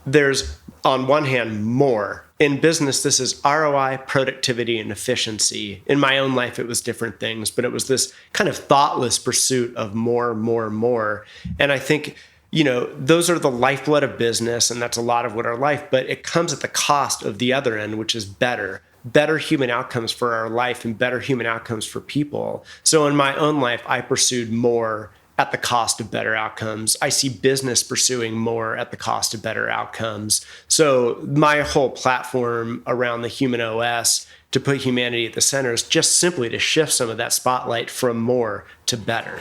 there's on one hand more. In business, this is ROI, productivity, and efficiency. In my own life, it was different things, but it was this kind of thoughtless pursuit of more. And I think those are the lifeblood of business, and that's a lot of what our life, but it comes at the cost of the other end, which is better human outcomes for our life and better human outcomes for people. So in my own life, I pursued more at the cost of better outcomes. I see business pursuing more at the cost of better outcomes. So my whole platform around the human OS to put humanity at the center is just simply to shift some of that spotlight from more to better.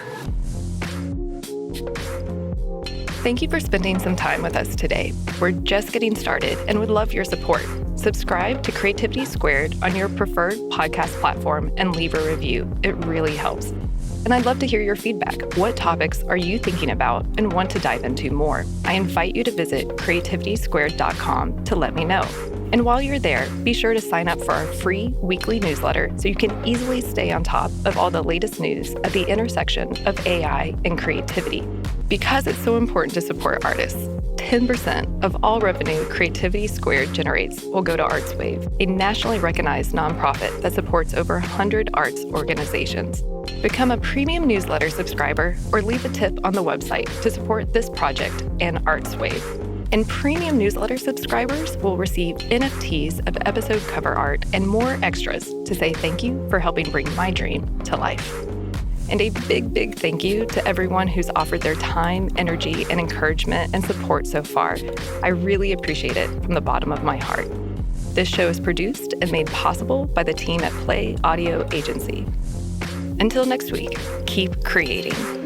Thank you for spending some time with us today. We're just getting started and would love your support. Subscribe to Creativity Squared on your preferred podcast platform and leave a review. It really helps. And I'd love to hear your feedback. What topics are you thinking about and want to dive into more? I invite you to visit creativitysquared.com to let me know. And while you're there, be sure to sign up for our free weekly newsletter so you can easily stay on top of all the latest news at the intersection of AI and creativity. Because it's so important to support artists, 10% of all revenue Creativity Squared generates will go to ArtsWave, a nationally recognized nonprofit that supports over 100 arts organizations. Become a premium newsletter subscriber or leave a tip on the website to support this project and ArtsWave. And premium newsletter subscribers will receive NFTs of episode cover art and more extras to say thank you for helping bring my dream to life. And a big thank you to everyone who's offered their time, energy, and encouragement and support so far. I really appreciate it from the bottom of my heart. This show is produced and made possible by the team at Play Audio Agency. Until next week, keep creating.